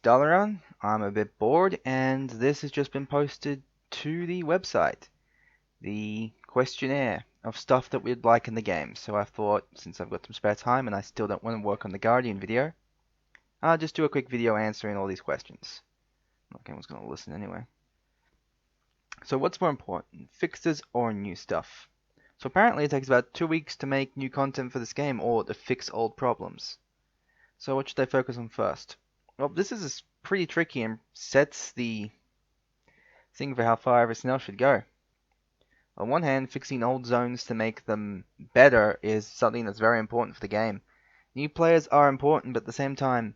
Dalaran. I'm a bit bored, and this has just been posted to the website. The questionnaire of stuff that we'd like in the game. So I thought, since I've got some spare time and I still don't want to work on the Guardian video, I'll just do a quick video answering all these questions. Not anyone's going to listen anyway. So what's more important, fixes or new stuff? So apparently it takes about 2 weeks to make new content for this game or to fix old problems. So what should I focus on first? Well, this is pretty tricky and sets the thing for how far everything else should go. On one hand, fixing old zones to make them better is something that's very important for the game. New players are important, but at the same time,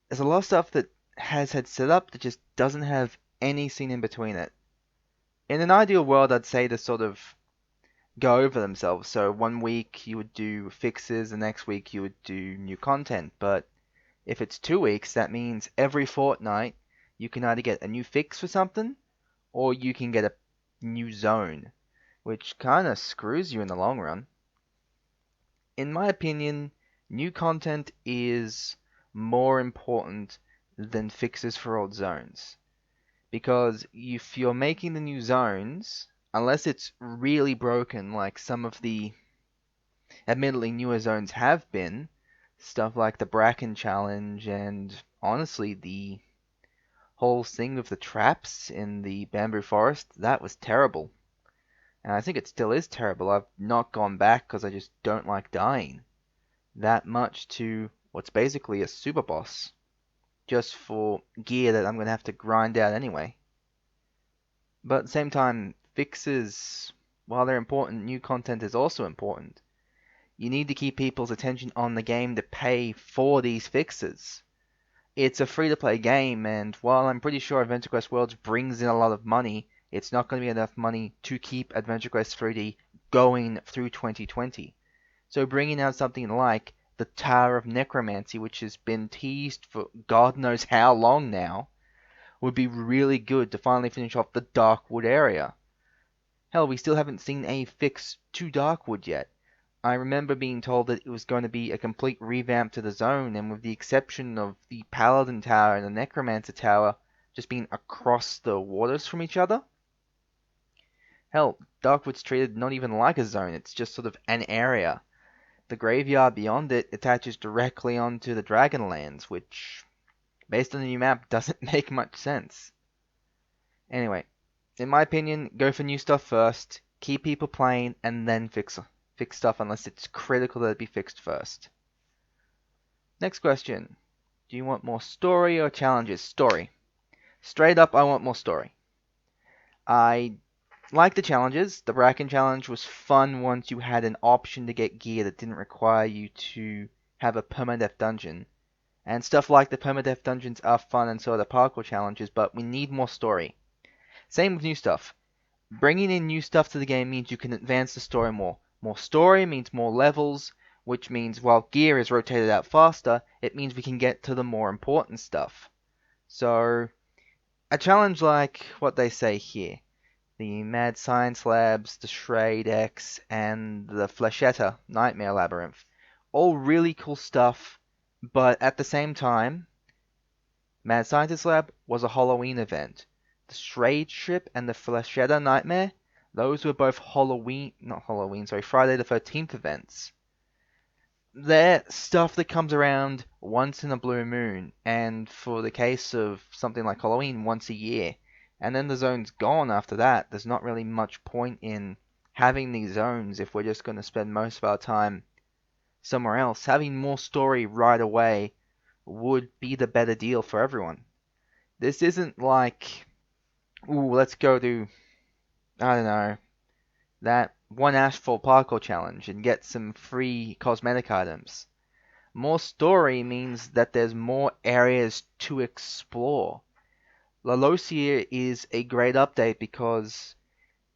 there's a lot of stuff that has had set up that just doesn't have any scene in between it. In an ideal world, I'd say to sort of go over themselves. So 1 week you would do fixes, the next week you would do new content. But if it's 2 weeks, that means every fortnight you can either get a new fix for something, or you can get a new zone, which kind of screws you in the long run. In my opinion, new content is more important than fixes for old zones. Because if you're making the new zones, unless it's really broken like some of the admittedly newer zones have been, stuff like the Bracken Challenge and honestly the whole thing of the traps in the bamboo forest, that was terrible. And I think it still is terrible. I've not gone back because I just don't like dying that much to what's basically a super boss, just for gear that I'm going to have to grind out anyway. But at the same time, fixes, while they're important, new content is also important. You need to keep people's attention on the game to pay for these fixes. It's a free-to-play game, and while I'm pretty sure Adventure Quest Worlds brings in a lot of money, it's not going to be enough money to keep Adventure Quest 3D going through 2020. So bringing out something like the Tower of Necromancy, which has been teased for God knows how long now, would be really good to finally finish off the Darkwood area. Hell, we still haven't seen a fix to Darkwood yet. I remember being told that it was going to be a complete revamp to the zone, and with the exception of the Paladin Tower and the Necromancer Tower just being across the waters from each other. Hell, Darkwood's treated not even like a zone, it's just sort of an area. The graveyard beyond it attaches directly onto the Dragonlands, which, based on the new map, doesn't make much sense. Anyway, in my opinion, go for new stuff first, keep people playing, and then fix stuff unless it's critical that it be fixed first. Next question. Do you want more story or challenges? Story. Straight up, I want more story. I like the challenges. The Bracken Challenge was fun once you had an option to get gear that didn't require you to have a permadeath dungeon. And stuff like the permadeath dungeons are fun and so are the parkour challenges, but we need more story. Same with new stuff. Bringing in new stuff to the game means you can advance the story more. More story means more levels, which means while gear is rotated out faster, it means we can get to the more important stuff. So, a challenge like what they say here. The Mad Science Labs, the Shraid X, and the Flechetta Nightmare Labyrinth. All really cool stuff, but at the same time, Mad Scientist Lab was a Halloween event. The Shraid Ship and the Flechetta Nightmare, those were both Friday the 13th events. They're stuff that comes around once in a blue moon, and for the case of something like Halloween, once a year. And then the zone's gone after that. There's not really much point in having these zones if we're just going to spend most of our time somewhere else. Having more story right away would be the better deal for everyone. This isn't like, ooh, let's go to, I don't know, that one Asphalt Parkour challenge and get some free cosmetic items. More story means that there's more areas to explore. Lalosia is a great update because,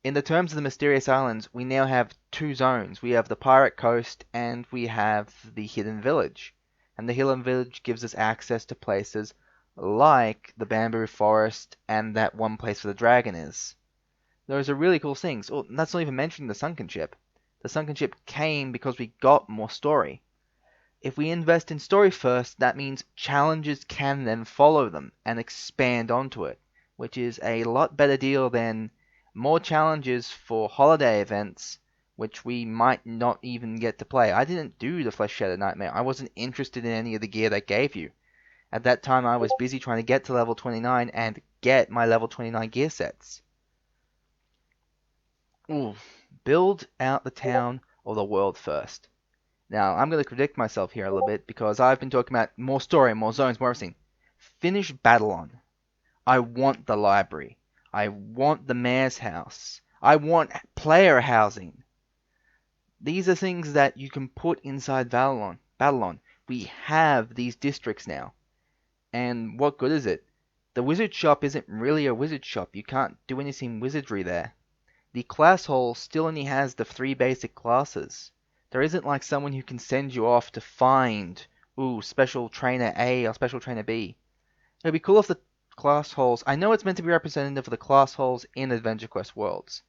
in the terms of the Mysterious Islands, we now have two zones. We have the Pirate Coast and we have the Hidden Village. And the Hidden Village gives us access to places like the Bamboo Forest and that one place where the dragon is. Those are really cool things. Oh, that's not even mentioning the Sunken Ship. The Sunken Ship came because we got more story. If we invest in story first, that means challenges can then follow them and expand onto it, which is a lot better deal than more challenges for holiday events, which we might not even get to play. I didn't do the Flesh Shattered Nightmare. I wasn't interested in any of the gear they gave you. At that time, I was busy trying to get to level 29 and get my level 29 gear sets. Ooh, build out the town or the world first. Now, I'm going to contradict myself here a little bit because I've been talking about more story, more zones, more everything. Finish Babylon. I want the library. I want the mayor's house. I want player housing. These are things that you can put inside Babylon. We have these districts now. And what good is it? The wizard shop isn't really a wizard shop. You can't do anything wizardry there. The class hall still only has the 3 basic classes. There isn't like someone who can send you off to find, special trainer A or special trainer B. It'd be cool if the class halls, I know it's meant to be representative of the class halls in Adventure Quest Worlds,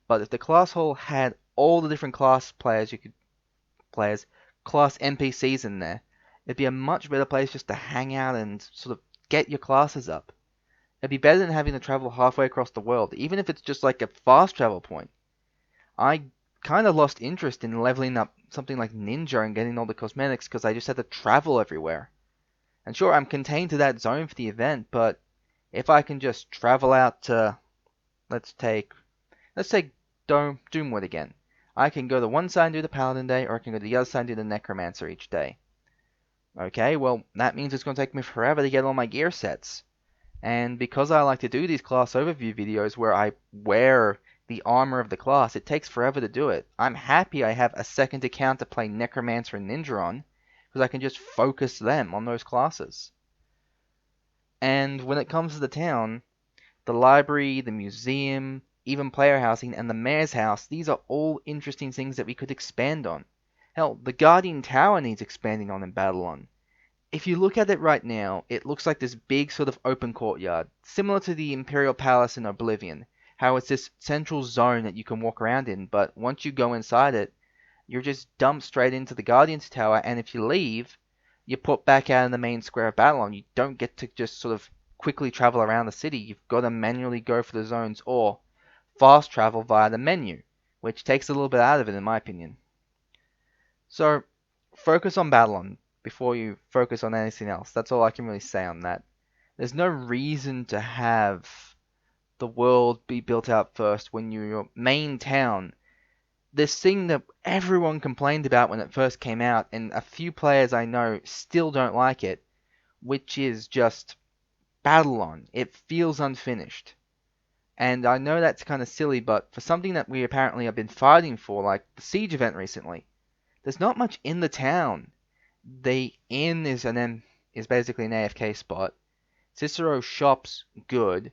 but if the class hall had all the different class class NPCs in there, it'd be a much better place just to hang out and sort of get your classes up. It'd be better than having to travel halfway across the world, even if it's just like a fast travel point. I kind of lost interest in leveling up something like Ninja and getting all the cosmetics because I just had to travel everywhere. And sure, I'm contained to that zone for the event, but if I can just travel out to, let's take Doomwood again. I can go to one side and do the Paladin Day, or I can go to the other side and do the Necromancer each day. Okay, well, that means it's going to take me forever to get all my gear sets. And because I like to do these class overview videos where I wear the armor of the class, it takes forever to do it. I'm happy I have a second account to play Necromancer and Ninja on, because I can just focus them on those classes. And when it comes to the town, the library, the museum, even player housing, and the mayor's house, these are all interesting things that we could expand on. Hell, the Guardian Tower needs expanding on in Babylon. If you look at it right now, it looks like this big sort of open courtyard, similar to the Imperial Palace in Oblivion, how it's this central zone that you can walk around in, but once you go inside it, you're just dumped straight into the Guardian's Tower, and if you leave, you're put back out in the main square of Babylon. You don't get to just sort of quickly travel around the city. You've got to manually go for the zones or fast travel via the menu, which takes a little bit out of it in my opinion. So, focus on Babylon before you focus on anything else. That's all I can really say on that. There's no reason to have the world be built out first when your main town, this thing that everyone complained about when it first came out, and a few players I know still don't like it, which is just Babylon. It feels unfinished. And I know that's kind of silly, but for something that we apparently have been fighting for, like the Siege event recently, there's not much in the town. The inn is basically an AFK spot. Cicero's shop's good.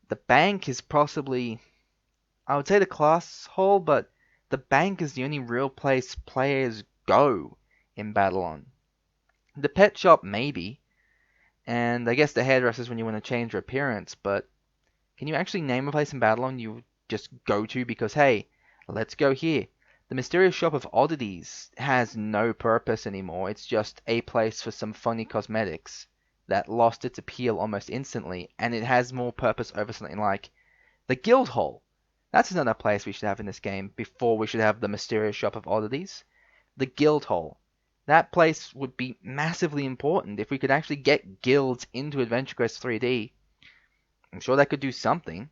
The bank is possibly, I would say, the class hall, but the bank is the only real place players go in Babylon. The pet shop maybe, and I guess the hairdresser's when you want to change your appearance, but can you actually name a place in Babylon you just go to because, hey, let's go here? The mysterious shop of oddities has no purpose anymore. It's just a place for some funny cosmetics that lost its appeal almost instantly, and it has more purpose over something like the guild hall. That's another place we should have in this game before we should have the mysterious shop of oddities. The guild hall. That place would be massively important if we could actually get guilds into Adventure Quest 3D. I'm sure that could do something.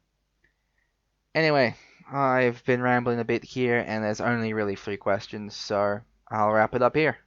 Anyway, I've been rambling a bit here, and there's only really 3 questions, so I'll wrap it up here.